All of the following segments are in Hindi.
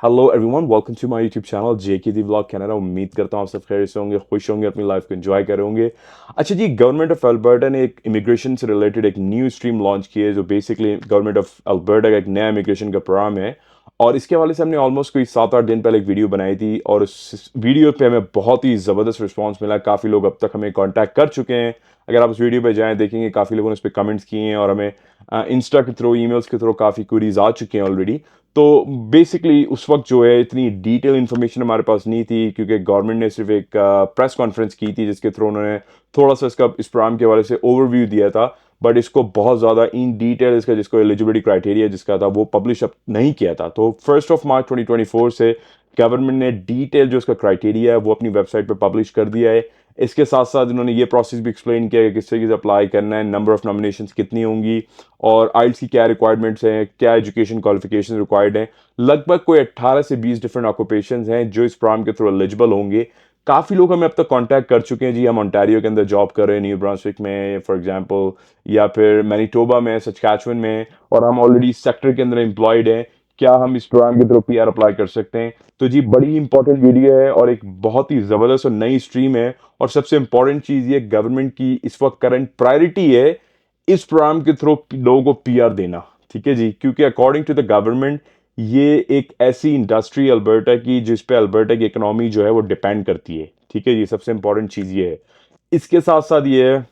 Hello everyone, welcome to my YouTube channel JK the vlog Canada. उम्मीद करता हूँ आप सब खैरियत से होंगे, खुश होंगे, अपनी लाइफ को एंजॉय कर रहे होंगे। अच्छा जी, गवर्नमेंट ऑफ अल्बर्टा ने एक इमिग्रेशन से रिलेटेड एक न्यू स्ट्रीम लॉन्च की है, जो बेसिकली गवर्नमेंट ऑफ अल्बर्टा का एक नया इमिग्रेशन का प्रोग्राम है। और इसके हवाले से हमने ऑलमोस्ट कोई 7-8 दिन पहले एक वीडियो बनाई थी, और उस वीडियो पे हमें बहुत ही ज़बरदस्त रिस्पॉन्स मिला। काफ़ी लोग अब तक हमें कॉन्टैक्ट कर चुके हैं। अगर आप उस वीडियो पे जाएँ देखेंगे, काफ़ी लोगों ने उस पर कमेंट्स किए हैं, और हमें इंस्टा के थ्रू, ईमेल्स के थ्रू काफ़ी क्वेरीज आ चुके हैं ऑलरेडी। तो बेसिकली उस वक्त जो है इतनी डिटेल इन्फॉर्मेशन हमारे पास नहीं थी, क्योंकि गवर्नमेंट ने सिर्फ एक प्रेस कॉन्फ्रेंस की थी, जिसके थ्रू उन्होंने थोड़ा सा इसका इस प्रोग्राम के हवाले से ओवरव्यू दिया था। बट इसको बहुत ज़्यादा इन डिटेल इसका जिसको एलिजिबिलिटी क्राइटेरिया जिसका था वो पब्लिश अब नहीं किया था। तो 1 मार्च 2024 से गवर्नमेंट ने डिटेल जो इसका क्राइटेरिया है वो अपनी वेबसाइट पर पब्लिश कर दिया है। इसके साथ साथ इन्होंने ये प्रोसेस भी एक्सप्लेन किया कि किस तरीके से अप्लाई करना है, नंबर ऑफ नॉमिनेशंस कितनी होंगी, और आइल्स की क्या रिक्वायरमेंट्स हैं, क्या एजुकेशन क्वालिफिकेशन रिक्वायर्ड हैं। लगभग कोई 18 से 20 डिफरेंट ऑक्यूपेशंस हैं जो इस प्रोग्राम के थ्रू एलिजिबल होंगे। काफ़ी लोग हमें अब तक कांटेक्ट कर चुके हैं जी, हम ओंटारियो के अंदर जॉब कर रहे हैं, न्यू ब्रांसविक में फॉर एग्जांपल, या फिर मैनीटोबा में, सस्कैचुअन में, और हम ऑलरेडी सेक्टर के अंदर एम्प्लॉयड हैं। क्या हम इस प्रोग्राम के थ्रू पीआर अप्लाई कर सकते हैं? तो जी, बड़ी इंपॉर्टेंट वीडियो है और एक बहुत ही ज़बरदस्त और नई स्ट्रीम है। और सबसे इंपॉर्टेंट चीज़ ये, गवर्नमेंट की इस वक्त करंट प्रायोरिटी है इस प्रोग्राम के थ्रू लोगों को पीआर देना। ठीक है जी, क्योंकि अकॉर्डिंग टू द गवर्नमेंट ये एक ऐसी इंडस्ट्री अल्बर्टा की जिस पे अल्बर्टा की इकोनॉमी जो है वो डिपेंड करती है। ठीक है जी, सबसे इंपॉर्टेंट चीज़ ये है। इसके साथ साथ ये है,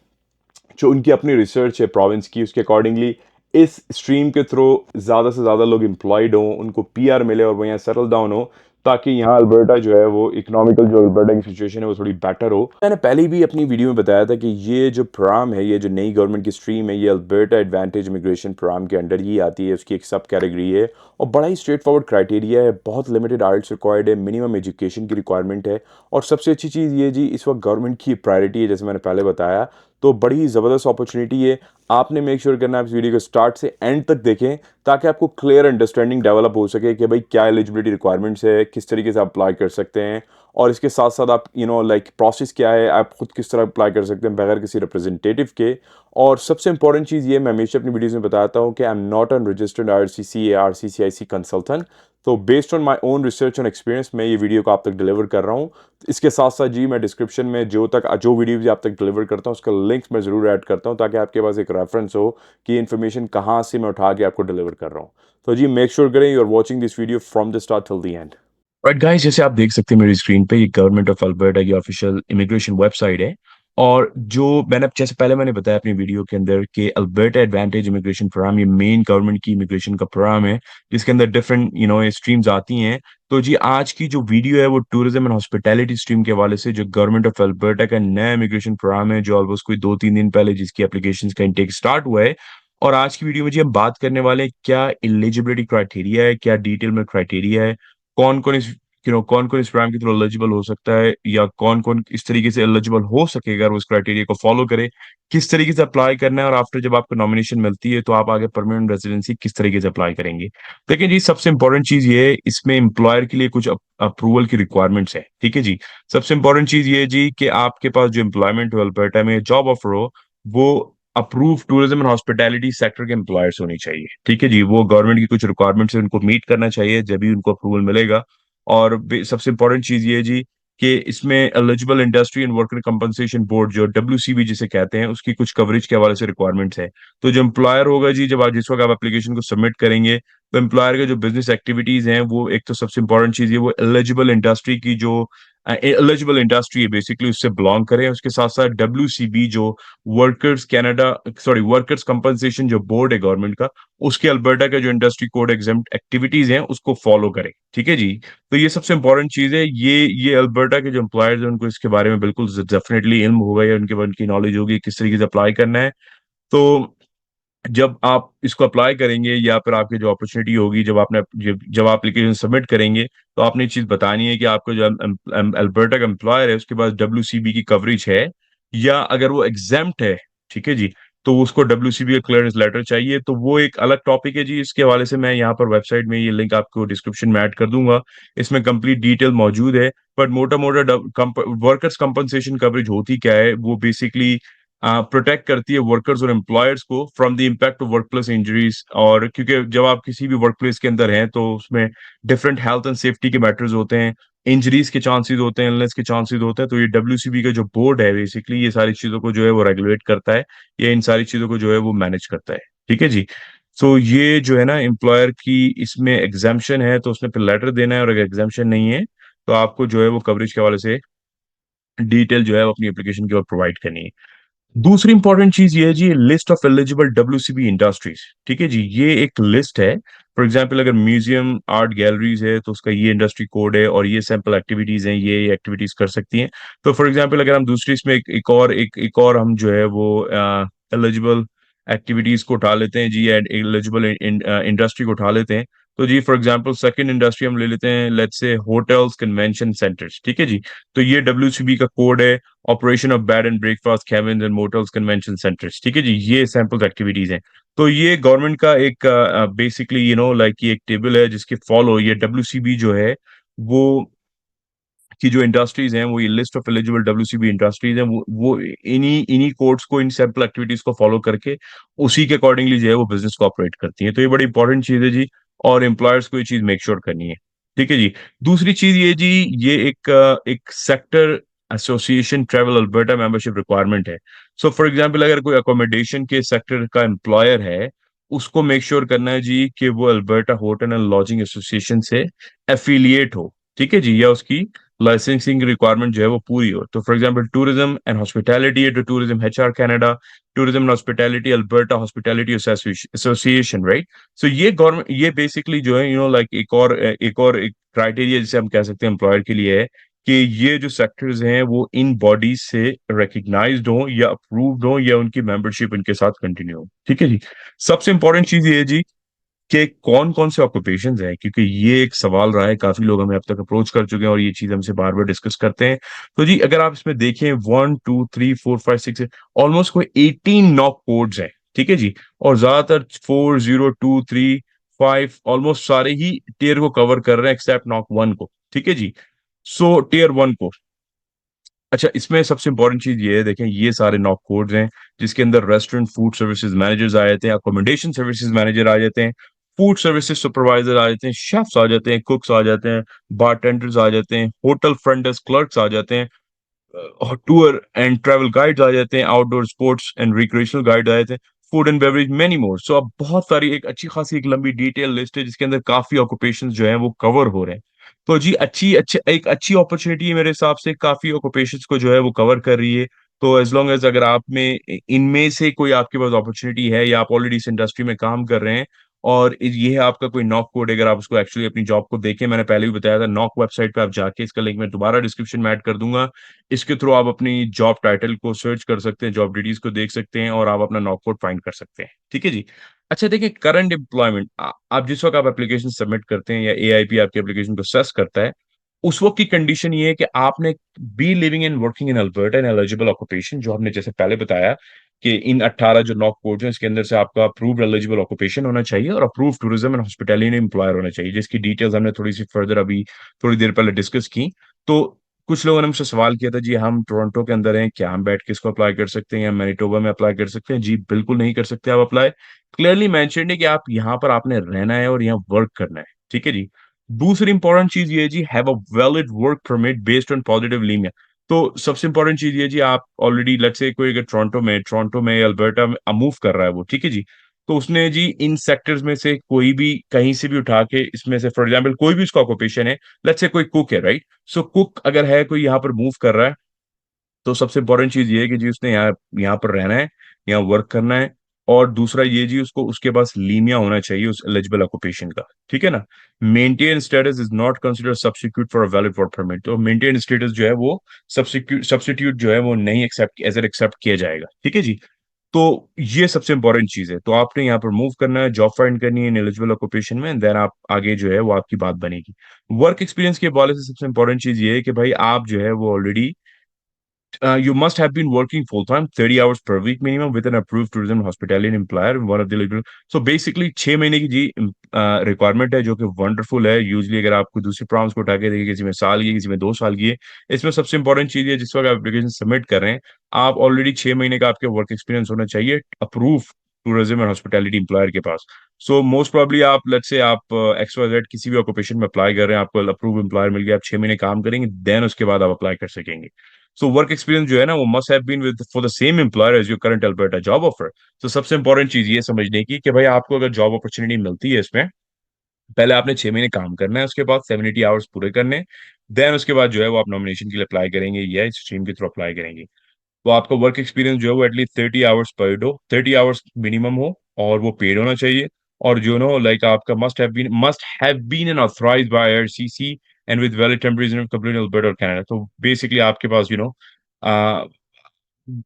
जो उनकी अपनी रिसर्च है प्रोविंस की, उसके अकॉर्डिंगली इस स्ट्रीम के थ्रू ज़्यादा से ज़्यादा लोग एम्प्लॉयड हों, उनको पीआर मिले और वो यहाँ सेटल डाउन हो, ताकि यहाँ अल्बर्टा जो है वो इकोनॉमिकल जो अल्बर्टा की सिचुएशन है वो थोड़ी बेटर हो। मैंने पहले भी अपनी वीडियो में बताया था कि ये जो प्रोग्राम है, ये जो नई गवर्नमेंट की स्ट्रीम है, ये अल्बर्टा एडवांटेज इमिग्रेशन प्रोग्राम के अंडर ही आती है। उसकी एक सब कैटेगरी है और बड़ा ही स्ट्रेट फॉरवर्ड क्राइटेरिया है। बहुत लिमिटेड आइल्स रिक्वायर्ड है, मिनिमम एजुकेशन की रिक्वायरमेंट है। और सबसे अच्छी चीज़ ये जी, इस वक्त गवर्नमेंट की प्रायोरिटी है, जैसे मैंने पहले बताया। तो बड़ी ही ज़बरदस्त अपॉर्चुनिटी है। आपने मेक श्योर करना है इस वीडियो को स्टार्ट से एंड तक देखें, ताकि आपको क्लियर अंडरस्टैंडिंग डेवलप हो सके कि भाई क्या एलिजिबिलिटी रिक्वायरमेंट्स है, किस तरीके से आप अप्लाई कर सकते हैं, और इसके साथ साथ आप लाइक प्रोसेस क्या है, आप खुद किस तरह अप्लाई कर सकते हैं बगैर किसी रिप्रेजेंटेटिव के। और सबसे इंपॉर्टेंट चीज़ ये, मैं हमेशा अपनी वीडियोज़ में बताता हूँ कि I am not an registered RCC या आरसीसीआईसी कंसल्टेंट। तो based on my own research and experience मैं ये वीडियो को आप तक डिलीवर कर रहा हूँ। इसके साथ साथ जी, मैं डिस्क्रिप्शन में जो वीडियो भी आप तक डिलीवर करता हूँ उसका लिंक्स मैं ज़रूर ऐड करता हूँ, ताकि आपके पास एक रेफरेंस हो कि इन्फॉर्मेशन कहाँ से मैं उठा के आपको डिलीवर कर रहा हूँ। तो जी, मेक श्योर करें you are watching this video from the start till the end. Right guys, जैसे आप देख सकते हैं मेरी स्क्रीन पे, ये गवर्नमेंट ऑफ अल्बर्टा की ऑफिशियल इमिग्रेशन वेबसाइट है। और जो मैंने जैसे पहले मैंने बताया अपनी वीडियो के अंदर कि अल्बर्टा एडवांटेज इमिग्रेशन प्रोग्राम ये मेन गवर्नमेंट की इमिग्रेशन का प्रोग्राम है, जिसके अंदर डिफरेंट स्ट्रीम्स आती हैं। तो जी, आज की जो वीडियो है वो टूरिज्म एंड हॉस्पिटैलिटी स्ट्रीम के हवाले से, जो गवर्नमेंट ऑफ अल्बर्टा का नया इमिग्रेशन प्रोग्राम है, जो ऑलमोस्ट कोई 2-3 दिन पहले जिसकी एप्लीकेशन का इंटेक स्टार्ट हुआ है। और आज की वीडियो में जी हम बात करने वाले हैं क्या एलिजिबिलिटी क्राइटेरिया है, क्या डिटेल में क्राइटेरिया है, कौन कौन इस कौन कौन इस प्रोग्राम के थ्रू एलिजिबल हो सकता है, या कौन कौन इस तरीके से एलिजिबल हो सकेगा अगर उस क्राइटेरिया को फॉलो करे, किस तरीके से अप्लाई करना है, और आफ्टर जब आपको नॉमिनेशन मिलती है तो आप आगे परमानेंट रेजिडेंसी किस तरीके से अप्लाई करेंगे। लेकिन जी, सबसे इंपॉर्टेंट चीज ये है, इसमें एम्प्लॉयर के लिए कुछ अप्रूवल की रिक्वायरमेंट्स है। ठीक है जी, सबसे इंपॉर्टेंट चीज ये है जी कि आपके पास जो एम्प्लॉयमेंट हो, अल्बर्टा में जॉब ऑफर हो, वो approve tourism and hospitality sector के एम्प्लॉयर्स होनी चाहिए। ठीक है जी, वो गवर्नमेंट की कुछ रिक्वायरमेंट्स है, उनको मीट करना चाहिए, जब भी उनको अप्रूवल मिलेगा। और सबसे इंपॉर्टेंट चीज ये है जी कि इसमें eligible industry and worker compensation board, जो डब्ल्यूसीबी जिसे कहते हैं, उसकी कुछ कवरेज के हवाले से रिक्वायरमेंट्स है। तो जो एम्प्लॉयर होगा जी, जब आप जिस वक्त आप एप्लीकेशन को सबमिट करेंगे, तो एम्प्लॉयर के जो बिजनेस एक्टिविटीज हैं, वो एक तो सबसे इंपॉर्टेंट चीज है वो एलिजिबल इंडस्ट्री की जो एलिजिबल इंडस्ट्री है बेसिकली उससे बिलोंग करें। उसके साथ साथ डब्ल्यूसीबी जो वर्कर्स कंपनसेशन जो बोर्ड है गवर्नमेंट का, उसके अल्बर्टा का जो इंडस्ट्री कोड एग्जाम्प्ट एक्टिविटीज हैं उसको फॉलो करें। ठीक है जी, तो ये सबसे इंपॉर्टेंट चीज है। ये अल्बर्टा के जो एम्प्लॉयर्स हैं उनको इसके बारे में बिल्कुल डेफिनेटली इल्म होगा, या उनकी नॉलेज होगी किस तरीके से अप्लाई करना है। तो जब आप इसको अप्लाई करेंगे, या फिर आपकी जो अपॉर्चुनिटी होगी, जब आप एप्लीकेशन सबमिट करेंगे, तो आपने चीज बतानी है कि आपको जो अल्बर्टा का एम्प्लॉयर है उसके पास डब्ल्यूसीबी की कवरेज है, या अगर वो एग्जेम्प्ट है, ठीक है जी, तो उसको डब्ल्यूसीबी का क्लियरेंस लेटर चाहिए। तो वो एक अलग टॉपिक है जी, इसके हवाले से मैं यहाँ पर वेबसाइट में ये लिंक आपको डिस्क्रिप्शन में ऐड कर दूंगा। इसमें कंप्लीट डिटेल मौजूद है। बट मोटा मोटा वर्कर्स कंपनसेशन कवरेज होती क्या है, वो बेसिकली प्रोटेक्ट करती है वर्कर्स और एम्प्लॉयर्स को from the impact of work place injuries. और क्योंकि जब आप किसी भी वर्क प्लेस के अंदर हैं तो उसमें डिफरेंट हेल्थ एंड सेफ्टी के मैटर्स होते हैं, इंजरीज के चांसेस होते हैं, इलनेस के चांसेस होते हैं। तो ये डब्ल्यूसीबी का जो बोर्ड है बेसिकली ये सारी चीजों को जो है वो रेगुलेट करता है, या इन सारी चीजों को जो है वो मैनेज करता है। ठीक है जी। सो ये जो है ना एम्प्लॉयर की इसमें एग्जाम्पशन है तो उसने फिर लेटर देना है, और अगर एग्जाम्पशन नहीं है तो आपको जो है वो कवरेज के हवाले से डिटेल जो है वो अपनी एप्लीकेशन की ओर प्रोवाइड करनी है। दूसरी इंपॉर्टेंट चीज ये है जी, लिस्ट ऑफ एलिजिबल डब्ल्यूसीबी इंडस्ट्रीज। ठीक है जी, ये एक लिस्ट है। फॉर एग्जांपल अगर म्यूजियम आर्ट गैलरीज है तो उसका ये इंडस्ट्री कोड है, और ये सैंपल एक्टिविटीज हैं, ये एक्टिविटीज कर सकती हैं। तो फॉर एग्जांपल अगर हम दूसरी इसमें एक और हम जो है वो एलिजिबल एक्टिविटीज को उठा लेते हैं जी, एलिजिबल इंडस्ट्री को उठा लेते हैं। तो जी फॉर एग्जांपल सेकंड इंडस्ट्री हम ले लेते हैं, let's say hotels convention centres. ठीक है जी। तो ये डब्ल्यूसीबी का कोड है, operation of bed and breakfast cabins and motels convention centres. ठीक है जी, ये सैंपल एक्टिविटीज हैं। तो ये गवर्नमेंट का एक बेसिकली लाइक ये एक टेबल है जिसके फॉलो ये डब्ल्यूसीबी जो है वो की जो इंडस्ट्रीज हैं, वो ये लिस्ट ऑफ एलिजिबल डब्ल्यूसीबी इंडस्ट्रीज हैं, वो इन्हीं इन्हीं कोड्स को, इन सैंपल एक्टिविटीज को फॉलो करके उसी के अकॉर्डिंगली जो है वो बिजनेस को ऑपरेट करती है। तो ये बड़ी इंपॉर्टेंट चीज है जी, और एम्प्लॉयर्स को ये चीज मेक श्योर करनी है। ठीक है जी। दूसरी चीज ये जी, ये एक sector association travel Alberta membership requirement है। सो फॉर एग्जांपल अगर कोई अकोमोडेशन के सेक्टर का एम्प्लॉयर है, उसको मेक श्योर करना है जी कि वो Alberta hotel and lodging association से एफिलिएट हो। ठीक है जी, या उसकी लाइसेंसिंग रिक्वायरमेंट जो है वो पूरी हो। तो for example tourism and hospitality है तो tourism HR Canada, tourism and hospitality Alberta hospitality association, right. So ये गवर्नमेंट ये बेसिकली जो है लाइक एक क्राइटेरिया जिसे हम कह सकते हैं एम्प्लॉयर के लिए है कि ये जो सेक्टर्स हैं वो इन बॉडीज से रिकग्नाइज्ड हो या अप्रूव्ड हो, या उनकी मेंबरशिप इनके साथ कंटिन्यू हो। ठीक है जी। सबसे इंपॉर्टेंट चीज ये है जी कि कौन कौन से ऑक्यूपेशंस हैं, क्योंकि ये एक सवाल रहा है, काफी लोग हमें अब तक अप्रोच कर चुके हैं और ये चीज हमसे बार बार डिस्कस करते हैं। तो जी अगर आप इसमें देखें 1 2 3 4 5 6 ऑलमोस्ट कोई 18 नॉक कोड्स हैं। ठीक है जी। और ज्यादातर 4 0 2 3 5 ऑलमोस्ट सारे ही टीयर को कवर कर रहे हैं एक्सेप्ट नॉक 1 को। ठीक है जी। सो टीयर 1 को, अच्छा इसमें सबसे इंपॉर्टेंट चीज ये है, देखें ये सारे नॉक कोड्स हैं जिसके अंदर रेस्टोरेंट फूड सर्विसेज मैनेजर्स आ जाते हैं, अकोमोडेशन सर्विसेज मैनेजर आ जाते हैं, फूड सर्विसेज सुपरवाइजर आ जाते हैं, शेफ्स आ जाते हैं, कुक्स आ जाते हैं, बारटेंडर्स आ जाते हैं, होटल फ्रंट डेस्क क्लर्क्स आ जाते हैं, टूर एंड ट्रैवल गाइड्स आ जाते हैं, outdoor sports and recreational guide आ जाते हैं, food and beverage many more. So अब बहुत सारी एक अच्छी खासी एक लंबी डिटेल लिस्ट है जिसके अंदर काफी ऑक्यूपेशंस जो है वो कवर हो रहे हैं। तो जी एक अच्छी अपॉर्चुनिटी है मेरे हिसाब से, काफी ऑक्यूपेशंस को जो है वो कवर कर रही है। तो एज लॉन्ग एज अगर आप में इनमें से कोई आपके पास अपॉर्चुनिटी है, या आप ऑलरेडी इस इंडस्ट्री में काम कर रहे हैं और ये है आपका कोई नॉक कोड, अगर आप उसको एक्चुअली अपनी जॉब को देखें, मैंने पहले भी बताया था नॉक वेबसाइट पे आप जाके, इसका लिंक मैं दोबारा डिस्क्रिप्शन में ऐड कर दूंगा, इसके थ्रू आप अपनी जॉब टाइटल को सर्च कर सकते हैं, जॉब डिटेल्स को देख सकते हैं, और आप अपना नॉक कोड फाइंड कर सकते हैं। ठीक है जी। अच्छा देखिए, करंट एम्प्लॉयमेंट, आप जिस वक्त आप एप्लीकेशन सबमिट करते हैं या एआईपी आपकी एप्लीकेशन को सेस करता है, उस वक्त की कंडीशन ये है कि आपने B living and working in Alberta N eligible occupation, जो हमने जैसे पहले बताया कि इन 18 जो नॉक कोड हैं इसके अंदर से आपका अप्रूव्ड एलिजिबल ऑक्यूपेशन होना चाहिए और approved tourism and hospitality employer होना चाहिए, जिसकी डिटेल्स हमने थोड़ी सी फर्दर अभी थोड़ी देर पहले डिस्कस की। तो कुछ लोगों ने मुझसे सवाल किया था जी हम टोरंटो के अंदर हैं, क्या हम बैठ के इसको अप्लाई कर सकते हैं या मैनिटोबा में अप्लाई कर सकते हैं? जी बिल्कुल नहीं कर सकते आप अप्लाई। क्लियरली मेंशन्ड है कि आप यहाँ पर आपने रहना है और यहाँ वर्क करना है। ठीक है जी। दूसरी इंपॉर्टेंट चीज ये है जी, have a valid work permit based on positive LMIA. तो सबसे इंपॉर्टेंट चीज ये जी, आप ऑलरेडी लेट्स से कोई अगर टोरंटो में अल्बर्टा में मूव कर रहा है वो, ठीक है जी, तो उसने जी इन सेक्टर्स में से कोई भी कहीं से भी उठा के, इसमें से फॉर एग्जांपल कोई भी उसका ऑक्यूपेशन है, लेट्स से कोई कुक है, राइट। सो कुक अगर है कोई यहाँ पर मूव कर रहा है, तो सबसे इंपॉर्टेंट चीज ये है कि जी उसने यहाँ यहाँ पर रहना है, यहाँ वर्क करना है। और दूसरा ये जी, उसको उसके पास लीनिया होना चाहिए उस एलिजिबल ऑक्यूपेशन का। ठीक है ना। Maintain status is not consider substitute for valid work permit. तो मेंटेन स्टेटस जो है वो सब्स्टिट्यूट जो है वो नहीं एक्सेप्ट एज एक्सेप्ट किया जाएगा। ठीक है जी। तो ये सबसे इंपॉर्टेंट चीज है। तो आपने यहाँ पर मूव करना है, जॉब फाइंड करनी है इन एलिजिबल ऑक्यूपेशन में, देन आप आगे जो है वो आपकी बात बनेगी। वर्क एक्सपीरियंस के हवाले से सबसे इंपॉर्टेंट चीज ये है कि भाई आप जो है वो already You must have been working full time, 30 hours per week minimum with an approved tourism hospitality employer, one of the legal. So basically 6 महीने की जी रिक्वायरमेंट है जो कि वंडरफुल है। यूजली अगर आपको दूसरी प्रॉब्लम्स को उठा के देखिए, किसी में साल की, किसी में 2 साल की है। इसमें सबसे इंपॉर्टेंट चीज है, जिस वक्त आप एप्लीकेशन सबमिट कर रहे हैं, आप ऑलरेडी 6 महीने का आपके वर्क एक्सपीरियंस होना चाहिए approve tourism and hospitality employer के पास। सो मोस्ट प्रॉब्ली आप लेट्स से आप XYZ किसी भी ऑक्यूपेशन में अप्लाई कर रहे हैं, आपको अप्रूव एम्प्लॉयर मिल गया, आप 6 महीने काम करेंगे, देन उसके बाद आप अप्लाई कर सकेंगे। सो वर्क एक्सपीरियंस जो है ना, वो must have been with for the same employer as your current Alberta job offer. तो सबसे इंपॉर्टेंट चीज ये समझने की कि भाई आपको अगर जॉब अपॉर्चुनिटी मिलती है इसमें, पहले आपने 6 महीने काम करना है, उसके बाद 70 आवर्स पूरे करने, देन उसके बाद जो है वो आप नॉमिनेशन के लिए अप्लाई करेंगे या इस स्ट्रीम के थ्रू अप्लाई करेंगे। तो आपका वर्क एक्सपीरियंस जो है वो at least 30 hours per day, 30 hours minimum हो, और वो पेड होना चाहिए। और जो नो लाइक आपका must have been an authorized by IRCC and with valid temporary complete Alberta और कनाडा। तो बेसिकली आपके पास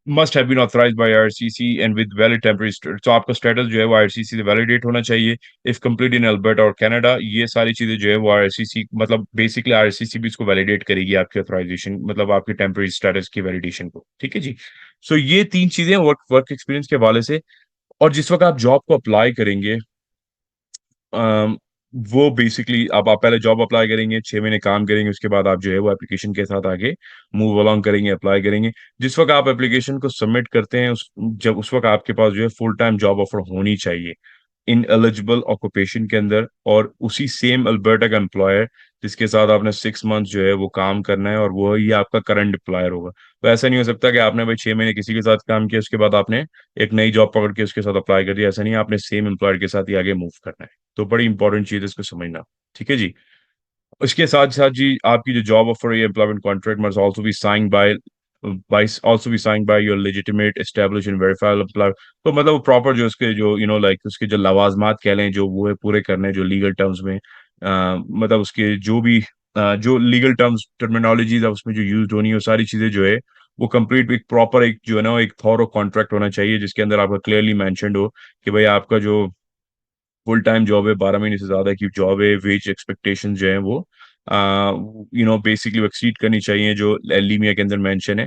must have been authorized by IRCC and with valid temporary. तो आपका स्टेटस जो है वो IRCC से वैलिडेट होना चाहिए, इफ कंप्लीट इन अल्बर्टा और कनाडा। ये सारी चीजें जो है वो IRCC, मतलब बेसिकली IRCC भी इसको वैलिडेट करेगी, आपकी ऑथराइजेशन मतलब आपके टेम्परेरी स्टेटस की वैलिडेशन को। ठीक है जी। सो ये 3 चीजें वर्क वर्क एक्सपीरियंस के हवाले से। और जिस वक्त आप जॉब को अप्लाई करेंगे, अम, वो बेसिकली अब आप पहले जॉब अप्लाई करेंगे, 6 महीने काम करेंगे, उसके बाद आप जो है वो एप्लीकेशन के साथ आगे मूव अलोंग करेंगे, अप्लाई करेंगे। जिस वक्त आप एप्लीकेशन को सबमिट करते हैं, उस वक्त आपके पास जो है फुल टाइम जॉब ऑफर होनी चाहिए इन एलिजिबल ऑक्यूपेशन के अंदर, और उसी सेम अल्बर्टा का एम्प्लॉयर जिसके साथ आपने 6 मंथ जो है वो काम करना है, और वो ही आपका करंट एम्प्लॉयर होगा। तो ऐसा नहीं हो सकता कि आपने भाई 6 महीने किसी के साथ काम किया, उसके बाद आपने एक नई जॉब पकड़ के उसके साथ अप्लाई कर दिया। ऐसा नहीं है, आपने सेम एम्प्लॉयर के साथ ही आगे मूव करना है। तो बड़ी इंपॉर्टेंट चीज है इसको समझना। ठीक है जी। उसके साथ साथ जी आपकी जो जॉब ऑफर है, employment contract must also be signed by your legitimate establish and verifiable employer. तो मतलब प्रॉपर जो उसके जो लाइक उसके जो लवाजमात कह लें, जो वो है पूरे करने, जो लीगल टर्म्स में मतलब उसके जो भी जो लीगल टर्म्स टर्मिनोलॉजीज है उसमें जो यूज होनी है, वो सारी चीजें जो है वो कंप्लीट एक प्रॉपर एक जो है ना एक थॉरो कॉन्ट्रैक्ट होना चाहिए, जिसके अंदर आपका क्लियरली मेंशन्ड हो कि भाई आपका जो फुल टाइम जॉब है, 12 महीने से ज्यादा की जॉब है, वेज एक्सपेक्टेशन जो है वो बेसिकली एक्सीड करनी चाहिए, जो एलिमिया के अंदर मेंशन है।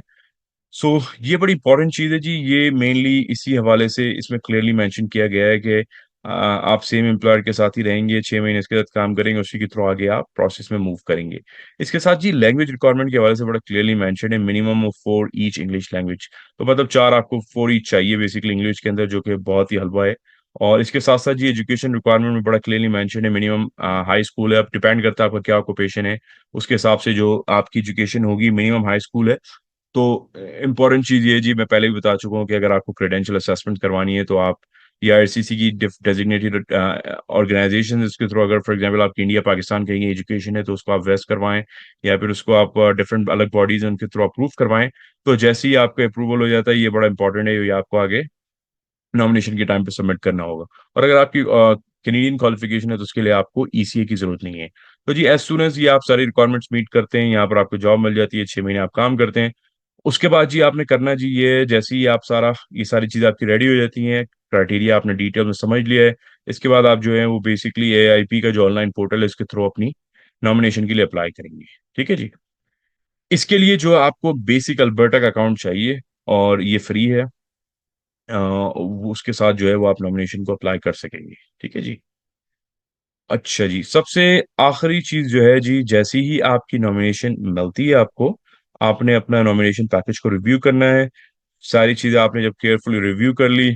सो ये बड़ी इंपॉर्टेंट चीज है जी। ये मेनली इसी हवाले से इसमें क्लियरली मेंशन किया गया है कि आप सेम एम्प्लॉयर के साथ ही रहेंगे, 6 महीने इसके साथ काम करेंगे, उसी के थ्रू आगे आप प्रोसेस में मूव करेंगे। इसके साथ जी लैंग्वेज रिक्वायरमेंट के हवाले से बड़ा क्लियरली मेंशन है, minimum of 4 each English language. तो मतलब 4 आपको 4 ईच चाहिए बेसिकली इंग्लिश के अंदर, जो कि बहुत ही हलवा है। और इसके साथ साथ जी एजुकेशन रिक्वायरमेंट में बड़ा क्लियरली मेंशन है, मिनिमम हाई स्कूल है। अब डिपेंड करता है आपका क्या ऑक्यूपेशन है, उसके हिसाब से जो आपकी एजुकेशन होगी, मिनिमम हाई स्कूल है। तो इम्पोर्टेंट चीज ये जी, मैं पहले भी बता चुका हूँ कि अगर आपको क्रेडेंशियल असेसमेंट करवानी है, तो आप ये IRCC की डेजिग्नेटेड ऑर्गेनाइजेशन इसके थ्रू, अगर फॉर एग्जांपल आपकी इंडिया पाकिस्तान कहीं एजुकेशन है, तो उसको आप वेस्ट करवाएं, या फिर उसको आप डिफरेंट अलग बॉडीज हैं उनके थ्रू अप्रूव करवाएं। तो जैसे ही आपका अप्रूवल हो जाता है, ये बड़ा इंपॉर्टेंट है, ये आपको आगे नॉमिनेशन के टाइम पे सबमिट करना होगा। और अगर आपकी कैनेडियन क्वालिफिकेशन है, तो उसके लिए आपको ECA की जरूरत नहीं है। तो जी एज सुन एज ये आप सारी रिक्वायरमेंट्स मीट करते हैं, यहाँ पर आपको जॉब मिल जाती है, 6 महीने आप काम करते हैं, उसके बाद जी आपने करना जी ये, जैसे ही आप ये सारी चीज़ें आपकी रेडी हो जाती हैं, क्राइटेरिया आपने डिटेल में समझ लिया है, इसके बाद आप जो है वो बेसिकली AIP का जो ऑनलाइन पोर्टल है, इसके थ्रू अपनी नॉमिनेशन के लिए अप्लाई करेंगे। ठीक है जी। इसके लिए जो आपको बेसिक अल्बर्टा का अकाउंट चाहिए, और ये फ्री है। उसके साथ जो है वो आप नॉमिनेशन को अप्लाई कर सकेंगे। ठीक है जी। अच्छा जी, सबसे आखिरी चीज जो है जी, जैसे ही आपकी नॉमिनेशन मिलती है आपको, आपने अपना नॉमिनेशन पैकेज को रिव्यू करना है। सारी चीजें आपने जब केयरफुली रिव्यू कर ली,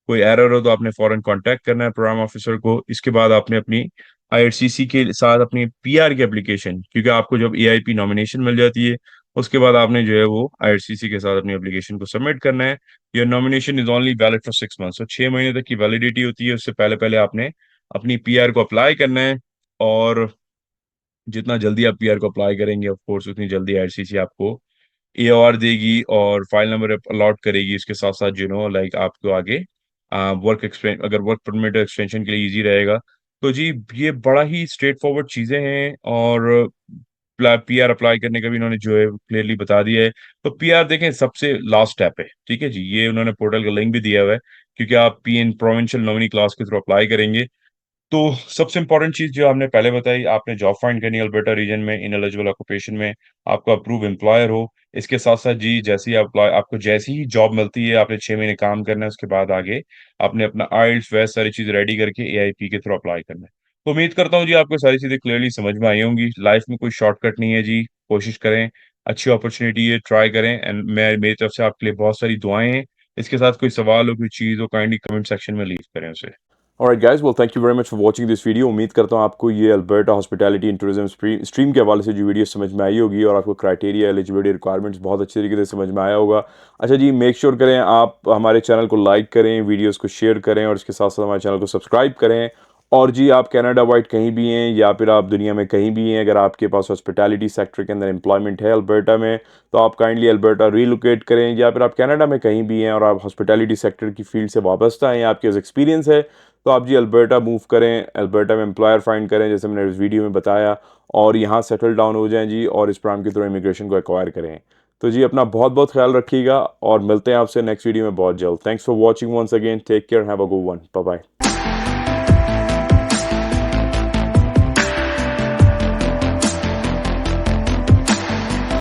कोई एरर हो तो आपने फौरन कांटेक्ट करना है प्रोग्राम ऑफिसर को। इसके बाद आपने अपनी IRCC के साथ अपनी PR की एप्लीकेशन, क्योंकि आपको जब AIP नॉमिनेशन मिल जाती है, उसके बाद आपने जो है वो IRCC के साथ अपनी एप्लीकेशन को सबमिट करना है। Your nomination is only valid for 6 months, तो 6 महीने तक की वैलिडिटी होती है। उससे पहले पहले आपने अपनी PR को अप्लाई करना है, और जितना जल्दी आप PR को अप्लाई करेंगे, ऑफ कोर्स उतनी जल्दी IRCC आपको AOR देगी और फाइल नंबर अलॉट करेगी। इसके साथ साथ लाइक आपको आगे अगर वर्क परमिट एक्सटेंशन के लिए इजी रहेगा। तो जी ये बड़ा ही स्ट्रेट फॉरवर्ड चीजें हैं, और PR अप्लाई करने का भी इन्होंने जो है क्लियरली बता दिया है। तो PR देखें सबसे लास्ट स्टेप है। ठीक है जी, ये उन्होंने पोर्टल का लिंक भी दिया हुआ है, क्योंकि आप PN प्रोविंशियल नॉमिनी क्लास के थ्रू अप्लाई करेंगे। तो सबसे इंपॉर्टेंट चीज जो आपने पहले बताई, आपने जॉब फाइंड करनी है अल्बर्टा रीजन में, इन एलिजिबल ऑक्यूपेशन में, आपका अप्रूव एम्प्लॉयर हो। इसके साथ-साथ जी, जैसे ही आपको जैसे ही जॉब मिलती है, आपने 6 महीने काम करना है, उसके बाद आगे आपने अपना आइल्स वह सारी चीज़ें रेडी करके एआईपी के थ्रू अप्लाई करना है। तो उम्मीद करता हूँ जी, आपको सारी चीज़ें क्लियरली समझ में आई होंगी। लाइफ में कोई शॉर्टकट नहीं है जी, कोशिश करें, अच्छी अपॉर्च्युनिटी है, ट्राई करें एंड मेरी तरफ से आपके लिए बहुत सारी दुआएँ हैं। इसके साथ कोई सवाल हो, कोई चीज़ हो, काइंडली कमेंट सेक्शन में लीव करें उसे। Alright guys, well thank you very much for watching this video. उम्मीद करता हूँ आपको ये Alberta hospitality and tourism stream के हवाले से जो वीडियो समझ में आई होगी और आपको क्राइटेरिया, एलिजिबिलिटी, रिक्वायरमेंट्स बहुत अच्छे तरीके से समझ में आया होगा। अच्छा जी, मेक श्योर करें आप हमारे चैनल को लाइक करें, वीडियोस को शेयर करें और इसके साथ साथ हमारे चैनल को सब्सक्राइब करें। और जी, आप कनाडा वाइड कहीं भी हैं या फिर आप दुनिया में कहीं भी हैं, अगर आपके पास हॉस्पिटैलिटी सेक्टर के अंदर एम्प्लॉयमेंट है अल्बर्टा में, तो आप काइंडली अल्बर्टा रीलोकेट करें। या फिर आप कनाडा में कहीं भी हैं और आप हॉस्पिटैलिटी सेक्टर की फील्ड से वाबस्ता हैं, आपके पास एक्सपीरियंस है, तो आप जी अल्बर्टा मूव करें, अल्बर्टा में एम्प्लॉयर फाइंड करें जैसे मैंने इस वीडियो में बताया, और यहाँ सेटल डाउन हो जाएं जी और इस प्रोग्राम के थ्रू इमिग्रेशन को एक्वायर करें। तो जी अपना बहुत बहुत ख्याल रखिएगा और मिलते हैं आपसे नेक्स्ट वीडियो में बहुत जल्द। Thanks for watching once again, take care, have a good one, bye bye.